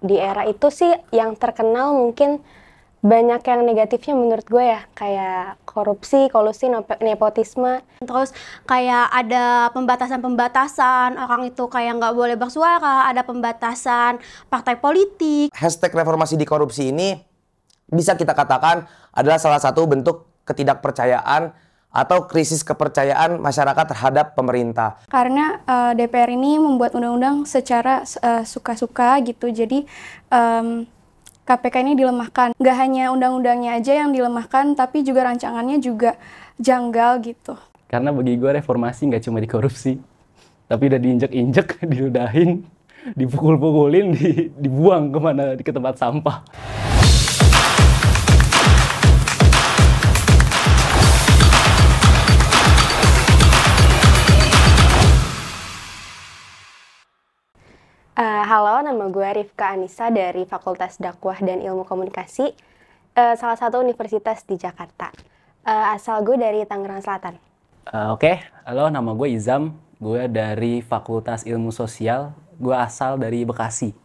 Di era itu sih yang terkenal mungkin banyak yang negatifnya menurut gue ya, kayak korupsi, kolusi, nepotisme. Terus kayak ada pembatasan-pembatasan, orang itu kayak nggak boleh bersuara, ada pembatasan partai politik. Hashtag reformasi di korupsi ini bisa kita katakan adalah salah satu bentuk ketidakpercayaan atau krisis kepercayaan masyarakat terhadap pemerintah. Karena DPR ini membuat undang-undang secara suka-suka gitu, jadi KPK ini dilemahkan. Nggak hanya undang-undangnya aja yang dilemahkan, tapi juga rancangannya juga janggal gitu. Karena bagi gue reformasi nggak cuma di korupsi, tapi udah diinjek-injek, diludahin, dipukul-pukulin, dibuang kemana, ke tempat sampah. Halo, nama gue Rifka Anissa dari Fakultas Dakwah dan Ilmu Komunikasi, salah satu universitas di Jakarta. Asal gue dari Tangerang Selatan. Oke, halo, nama gue Izam, gue dari Fakultas Ilmu Sosial, gue asal dari Bekasi.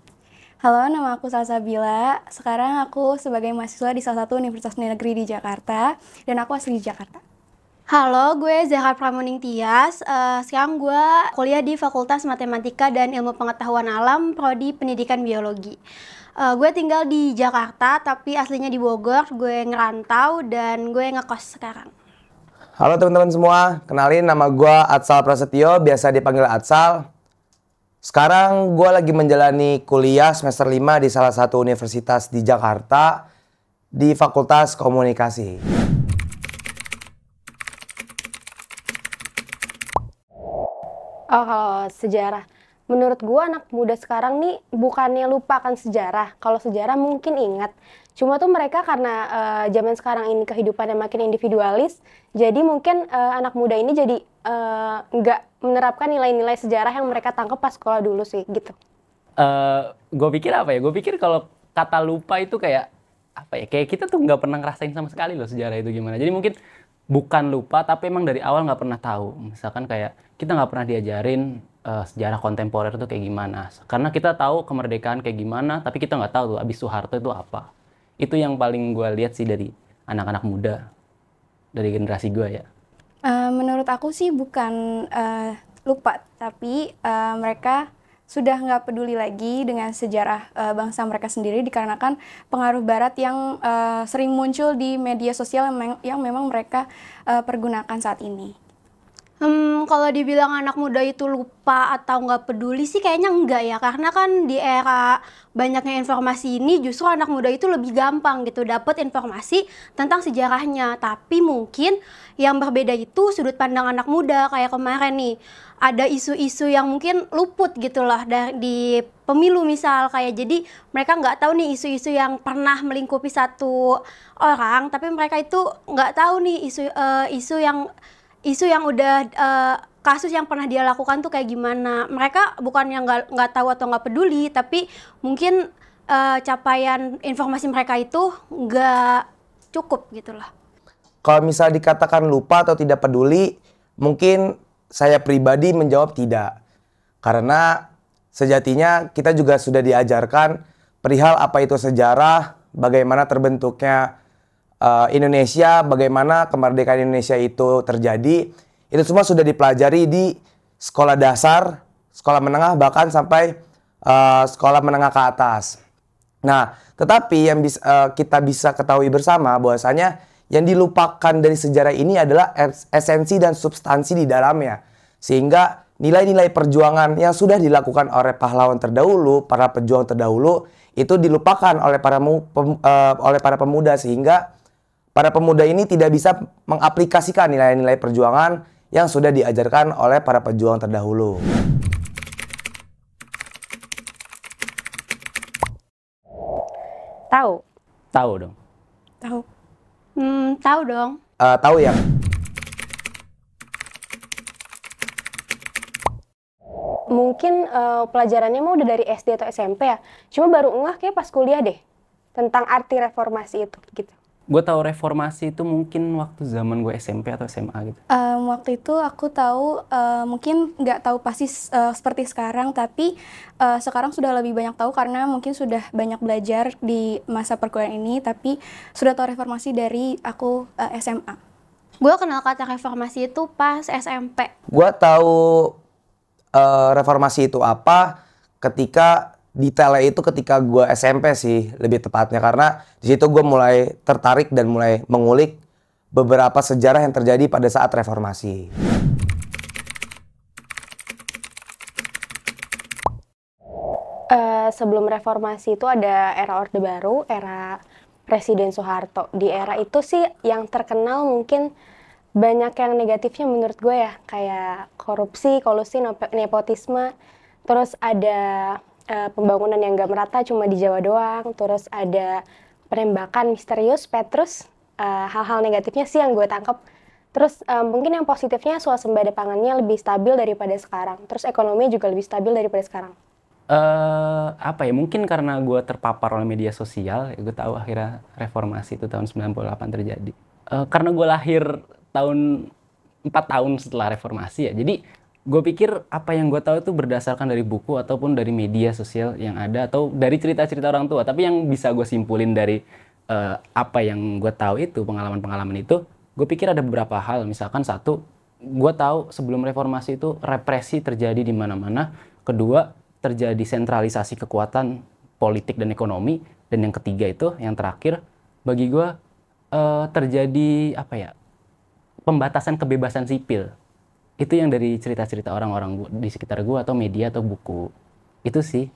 Halo, nama aku Salsabila. Sekarang aku sebagai mahasiswa di salah satu universitas negeri di Jakarta, dan aku asli di Jakarta. Halo, gue Zahra Pramuning Tias. Sekarang gue kuliah di Fakultas Matematika dan Ilmu Pengetahuan Alam, Prodi Pendidikan Biologi. Gue tinggal di Jakarta, tapi aslinya di Bogor. Gue ngerantau dan gue ngekos sekarang. Halo teman-teman semua, kenalin nama gue Atsal Prasetyo, biasa dipanggil Atsal. Sekarang gue lagi menjalani kuliah semester 5 di salah satu universitas di Jakarta di Fakultas Komunikasi. Oh, kalau sejarah. Menurut gue anak muda sekarang nih bukannya lupa akan sejarah. Kalau sejarah mungkin ingat. Cuma tuh mereka karena zaman sekarang ini kehidupannya makin individualis, jadi mungkin anak muda ini jadi nggak menerapkan nilai-nilai sejarah yang mereka tangkap pas sekolah dulu sih, gitu. Gue pikir apa ya? Gue pikir kalau kata lupa itu kayak apa ya? Kayak kita tuh nggak pernah ngerasain sama sekali loh sejarah itu gimana. Jadi mungkin bukan lupa, tapi emang dari awal nggak pernah tahu. Misalkan kayak kita nggak pernah diajarin sejarah kontemporer itu kayak gimana. Karena kita tahu kemerdekaan kayak gimana, tapi kita nggak tahu tuh abis Soeharto itu apa. Itu yang paling gue lihat sih dari anak-anak muda, dari generasi gue ya. Menurut aku sih bukan lupa, tapi mereka sudah nggak peduli lagi dengan sejarah bangsa mereka sendiri dikarenakan pengaruh Barat yang sering muncul di media sosial yang memang mereka pergunakan saat ini. Kalau dibilang anak muda itu lupa atau nggak peduli sih kayaknya enggak ya, karena kan di era banyaknya informasi ini justru anak muda itu lebih gampang gitu dapat informasi tentang sejarahnya. Tapi mungkin yang berbeda itu sudut pandang anak muda. Kayak kemarin nih ada isu-isu yang mungkin luput gitu loh di pemilu misal, kayak jadi mereka nggak tahu nih isu-isu yang pernah melingkupi satu orang, tapi mereka itu nggak tahu nih isu yang udah kasus yang pernah dia lakukan tuh kayak gimana. Mereka bukan yang nggak tahu atau nggak peduli, tapi mungkin capaian informasi mereka itu nggak cukup gitu lah. Kalau misal dikatakan lupa atau tidak peduli, mungkin saya pribadi menjawab tidak. Karena sejatinya kita juga sudah diajarkan perihal apa itu sejarah, bagaimana terbentuknya Indonesia, bagaimana kemerdekaan Indonesia itu terjadi. Itu semua sudah dipelajari di sekolah dasar, sekolah menengah, bahkan sampai sekolah menengah ke atas. Nah, tetapi yang kita bisa ketahui bersama bahwasanya yang dilupakan dari sejarah ini adalah esensi dan substansi di dalamnya. Sehingga nilai-nilai perjuangan yang sudah dilakukan oleh pahlawan terdahulu, para pejuang terdahulu, itu dilupakan oleh para pemuda, sehingga para pemuda ini tidak bisa mengaplikasikan nilai-nilai perjuangan yang sudah diajarkan oleh para pejuang terdahulu. Tahu? Tahu dong. Tahu. Tahu dong. Tahu ya? Mungkin pelajarannya mau udah dari SD atau SMP ya. Cuma baru ngeh kayak pas kuliah deh tentang arti reformasi itu gitu. Gue tahu reformasi itu mungkin waktu zaman gue SMP atau SMA gitu. Waktu itu aku tahu, mungkin nggak tahu pasti seperti sekarang, tapi sekarang sudah lebih banyak tahu karena mungkin sudah banyak belajar di masa perkuliahan ini, tapi sudah tahu reformasi dari aku SMA. Gue kenal kata reformasi itu pas SMP. Gua tahu reformasi itu apa ketika detailnya itu ketika gua SMP sih lebih tepatnya, karena di situ gua mulai tertarik dan mulai mengulik beberapa sejarah yang terjadi pada saat reformasi. Sebelum reformasi itu ada era Orde Baru, era Presiden Soeharto. Di era itu sih yang terkenal mungkin banyak yang negatifnya menurut gue ya, kayak korupsi, kolusi, nepotisme, terus ada pembangunan yang gak merata cuma di Jawa doang, terus ada penembakan misterius, Petrus, hal-hal negatifnya sih yang gue tangkap. Terus mungkin yang positifnya swasembada pangannya lebih stabil daripada sekarang, terus ekonominya juga lebih stabil daripada sekarang. Apa ya, mungkin karena gue terpapar oleh media sosial, ya gue tahu akhirnya reformasi itu tahun 98 terjadi. Karena gue lahir 4 tahun setelah reformasi ya, jadi gue pikir apa yang gue tahu itu berdasarkan dari buku ataupun dari media sosial yang ada, atau dari cerita-cerita orang tua. Tapi yang bisa gue simpulin dari apa yang gue tahu itu, pengalaman-pengalaman itu, gue pikir ada beberapa hal. Misalkan satu, gue tahu sebelum reformasi itu represi terjadi di mana-mana. Kedua, terjadi sentralisasi kekuatan politik dan ekonomi. Dan yang ketiga itu, yang terakhir, bagi gue terjadi apa ya, pembatasan kebebasan sipil. Itu yang dari cerita-cerita orang-orang di sekitar gue atau media atau buku. Itu sih.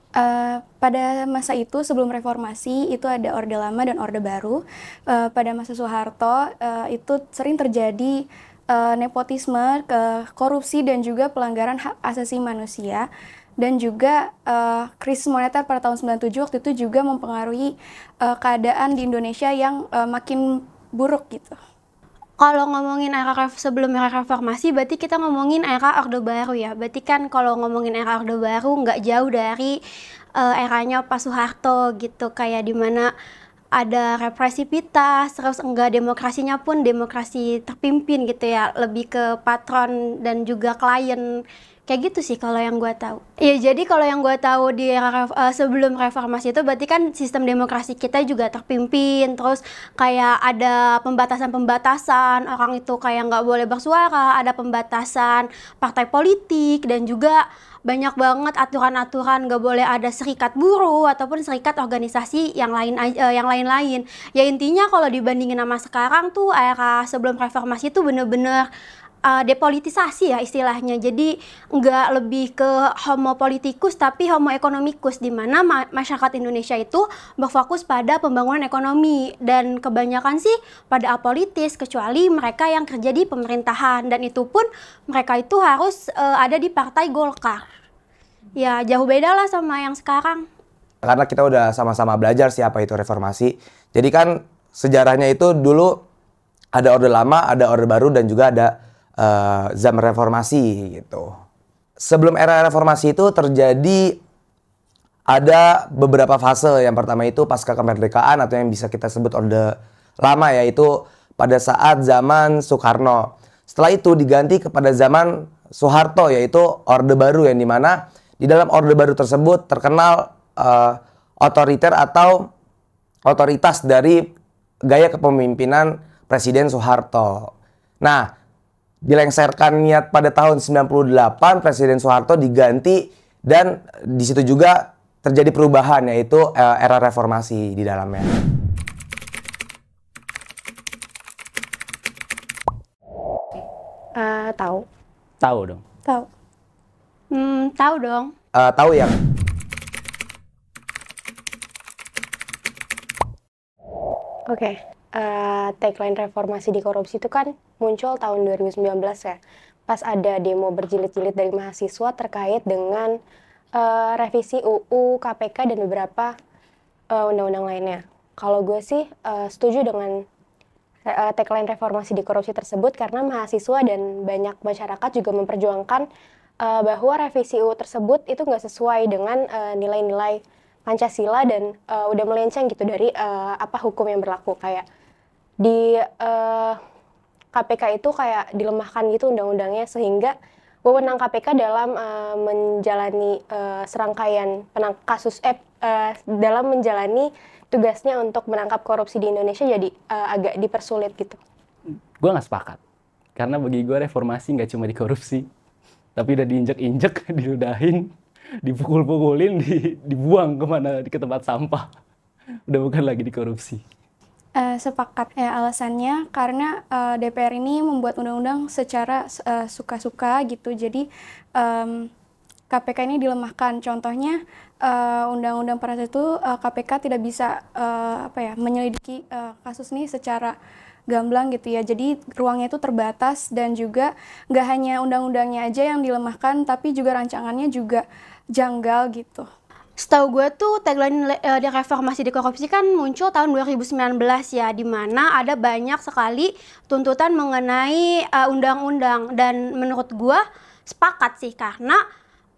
Pada masa itu sebelum reformasi itu ada Orde Lama dan Orde Baru. Pada masa Soeharto itu sering terjadi nepotisme, korupsi dan juga pelanggaran hak asasi manusia. Dan juga krisis moneter pada tahun 97 waktu itu juga mempengaruhi keadaan di Indonesia yang makin buruk gitu. Kalau ngomongin sebelum era reformasi, berarti kita ngomongin era Orde Baru ya. Berarti kan kalau ngomongin era Orde Baru nggak jauh dari eranya Pak Soeharto gitu, kayak dimana ada represivitas, terus enggak demokrasinya pun demokrasi terpimpin gitu ya, lebih ke patron dan juga klien. Kayak gitu sih kalau yang gue tahu. Ya jadi kalau yang gue tahu di era sebelum reformasi itu berarti kan sistem demokrasi kita juga terpimpin, terus kayak ada pembatasan-pembatasan, orang itu kayak nggak boleh bersuara, ada pembatasan partai politik, dan juga banyak banget aturan-aturan, nggak boleh ada serikat buruh ataupun serikat organisasi yang lain-lain. Ya intinya kalau dibandingin sama sekarang tuh era sebelum reformasi itu bener-bener depolitisasi ya istilahnya. Jadi nggak lebih ke homo politikus tapi homo economicus, di mana masyarakat Indonesia itu berfokus pada pembangunan ekonomi, dan kebanyakan sih pada apolitis kecuali mereka yang kerja di pemerintahan, dan itu pun mereka itu harus ada di partai Golkar. Ya jauh beda lah sama yang sekarang. Karena kita udah sama-sama belajar siapa itu reformasi. Jadi kan sejarahnya itu dulu ada Orde Lama, ada Orde Baru, dan juga ada zaman reformasi gitu. Sebelum era reformasi itu terjadi ada beberapa fase. Yang pertama itu pasca kemerdekaan atau yang bisa kita sebut Orde Lama, yaitu pada saat zaman Soekarno. Setelah itu diganti kepada zaman Soeharto, yaitu Orde Baru, yang dimana di dalam Orde Baru tersebut terkenal otoriter atau otoritas dari gaya kepemimpinan Presiden Soeharto. Nah, dilengsarkan niat pada tahun 98, Presiden Soeharto diganti, dan di situ juga terjadi perubahan, yaitu era reformasi di dalamnya. Tahu. Tahu dong. Tahu. Tahu dong. Tahu ya? Oke. Tagline reformasi di korupsi itu kan muncul tahun 2019 ya. Pas ada demo berjilid-jilid dari mahasiswa terkait dengan revisi UU, KPK, dan beberapa undang-undang lainnya. Kalau gue sih setuju dengan tagline reformasi di korupsi tersebut, karena mahasiswa dan banyak masyarakat juga memperjuangkan bahwa revisi UU tersebut itu nggak sesuai dengan nilai-nilai Pancasila dan udah melenceng gitu dari hukum yang berlaku. Kayak di KPK itu kayak dilemahkan gitu undang-undangnya, sehingga wewenang KPK dalam menjalani serangkaian dalam menjalani tugasnya untuk menangkap korupsi di Indonesia jadi agak dipersulit gitu. Gue nggak sepakat. Karena bagi gue reformasi nggak cuma di korupsi, tapi udah diinjek-injek, diludahin, dipukul-pukulin, dibuang ke tempat sampah. Udah bukan lagi di korupsi. Sepakat ya, alasannya karena DPR ini membuat undang-undang secara suka-suka gitu, jadi KPK ini dilemahkan. Contohnya undang-undang pada saat itu KPK tidak bisa menyelidiki kasus ini secara gamblang gitu ya, jadi ruangnya itu terbatas, dan juga nggak hanya undang-undangnya aja yang dilemahkan, tapi juga rancangannya juga janggal gitu. Setahu gue tuh tagline di reformasi di korupsi kan muncul tahun 2019 ya, di mana ada banyak sekali tuntutan mengenai undang-undang, dan menurut gue sepakat sih, karena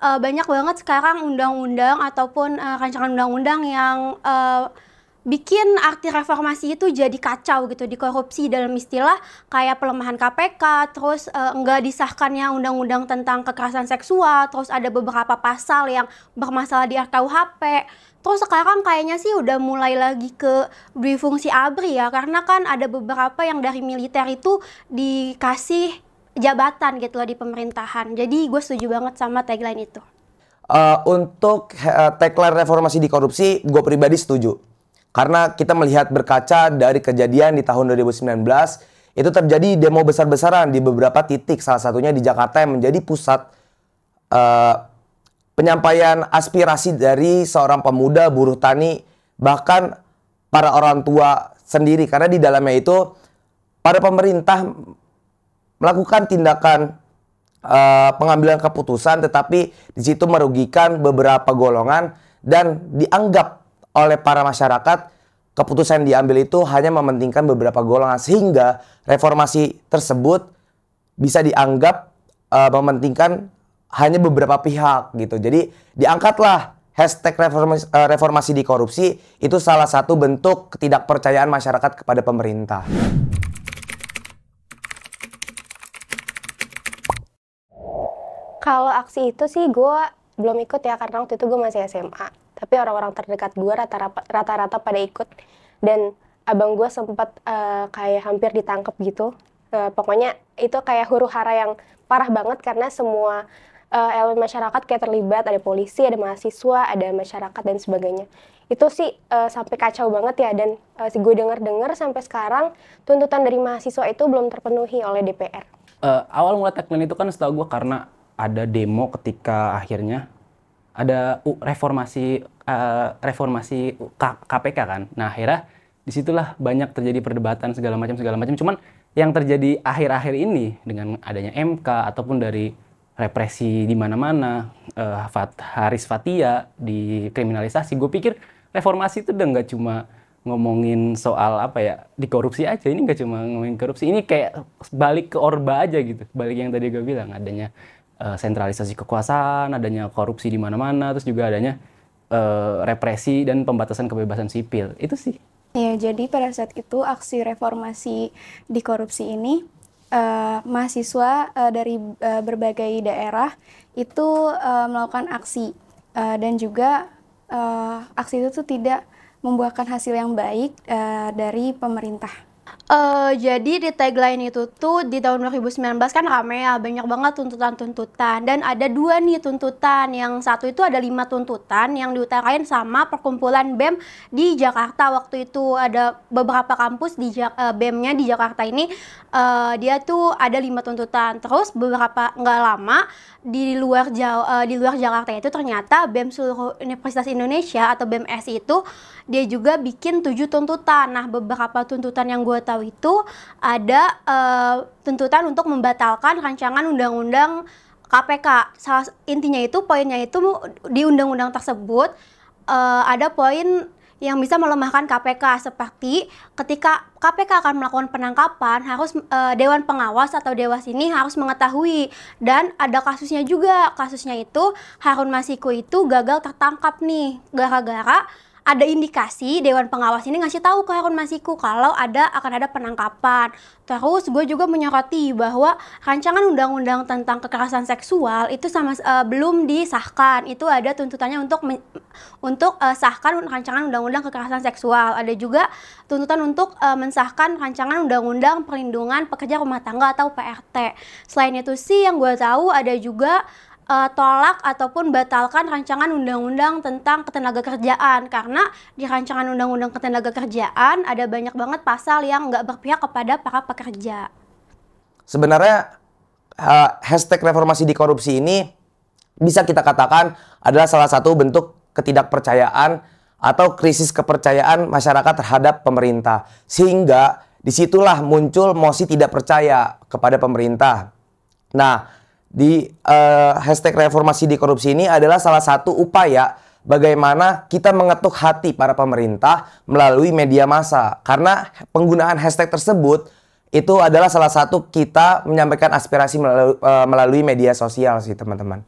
banyak banget sekarang undang-undang ataupun rancangan undang-undang yang bikin arti reformasi itu jadi kacau gitu, di korupsi dalam istilah kayak pelemahan KPK, terus enggak disahkannya undang-undang tentang kekerasan seksual, terus ada beberapa pasal yang bermasalah di RKUHP. Terus sekarang kayaknya sih udah mulai lagi ke dui fungsi ABRI ya, karena kan ada beberapa yang dari militer itu dikasih jabatan gitu loh di pemerintahan. Jadi gue setuju banget sama tagline itu. Untuk tagline reformasi di korupsi, gue pribadi setuju. Karena kita melihat berkaca dari kejadian di tahun 2019, itu terjadi demo besar-besaran di beberapa titik, salah satunya di Jakarta yang menjadi pusat penyampaian aspirasi dari seorang pemuda, buruh tani, bahkan para orang tua sendiri. Karena di dalamnya itu para pemerintah melakukan tindakan pengambilan keputusan, tetapi di situ merugikan beberapa golongan, dan dianggap oleh para masyarakat keputusan yang diambil itu hanya mementingkan beberapa golongan, sehingga reformasi tersebut bisa dianggap mementingkan hanya beberapa pihak gitu. Jadi diangkatlah hashtag reformasi di korupsi, itu salah satu bentuk ketidakpercayaan masyarakat kepada pemerintah. Kalau aksi itu sih gue belum ikut ya, karena waktu itu gue masih SMA. Tapi orang-orang terdekat gue rata-rata pada ikut, dan abang gue sempat kayak hampir ditangkap gitu. Pokoknya itu kayak huru-hara yang parah banget, karena semua elemen masyarakat kayak terlibat, ada polisi, ada mahasiswa, ada masyarakat dan sebagainya. Itu sih sampai kacau banget ya, dan gue denger sampai sekarang tuntutan dari mahasiswa itu belum terpenuhi oleh DPR. Awal mula tagline itu kan setahu gue karena ada demo ketika akhirnya ada reformasi KPK kan. Nah akhirnya disitulah banyak terjadi perdebatan segala macam. Cuman yang terjadi akhir-akhir ini dengan adanya MK ataupun dari represi di mana-mana, Haris Fathia dikriminalisasi, gue pikir reformasi itu udah nggak cuma ngomongin soal di korupsi aja. Ini nggak cuma ngomongin korupsi, ini kayak balik ke Orba aja gitu, balik yang tadi gue bilang, adanya sentralisasi kekuasaan, adanya korupsi di mana-mana, terus juga adanya represi dan pembatasan kebebasan sipil. Itu sih. Ya, jadi pada saat itu aksi reformasi di korupsi ini mahasiswa dari berbagai daerah itu melakukan aksi, dan juga aksi itu tuh tidak membuahkan hasil yang baik dari pemerintah. Jadi di tagline itu tuh di tahun 2019 kan rame ya, banyak banget tuntutan-tuntutan, dan ada dua nih tuntutan. Yang satu itu ada 5 tuntutan yang diutarain sama perkumpulan BEM di Jakarta. Waktu itu ada beberapa kampus di BEM-nya di Jakarta ini, dia tuh ada 5 tuntutan. Terus beberapa nggak lama di luar Jakarta itu ternyata BEM seluruh Universitas Indonesia atau BEMS itu dia juga bikin 7 tuntutan. Nah beberapa tuntutan yang gue tahu itu ada tuntutan untuk membatalkan rancangan undang-undang KPK. Intinya itu, poinnya itu di undang-undang tersebut ada poin yang bisa melemahkan KPK, seperti ketika KPK akan melakukan penangkapan harus Dewan Pengawas atau Dewas ini harus mengetahui. Dan ada kasusnya juga, kasusnya itu Harun Masiku itu gagal tertangkap nih gara-gara ada indikasi Dewan Pengawas ini ngasih tahu ke Harun Masiku kalau akan ada penangkapan. Terus gue juga menyoroti bahwa rancangan undang-undang tentang kekerasan seksual itu belum disahkan. Itu ada tuntutannya untuk sahkan rancangan undang-undang kekerasan seksual. Ada juga tuntutan untuk mensahkan rancangan undang-undang perlindungan pekerja rumah tangga atau PRT. Selain itu sih yang gue tahu ada juga tolak ataupun batalkan rancangan undang-undang tentang ketenagakerjaan, karena di rancangan undang-undang ketenagakerjaan ada banyak banget pasal yang nggak berpihak kepada para pekerja. Sebenarnya hashtag reformasi di korupsi ini bisa kita katakan adalah salah satu bentuk ketidakpercayaan atau krisis kepercayaan masyarakat terhadap pemerintah. Sehingga disitulah muncul mosi tidak percaya kepada pemerintah. Nah, di hashtag reformasi di korupsi ini adalah salah satu upaya bagaimana kita mengetuk hati para pemerintah melalui media massa. Karena penggunaan hashtag tersebut itu adalah salah satu kita menyampaikan aspirasi melalui media sosial sih teman-teman.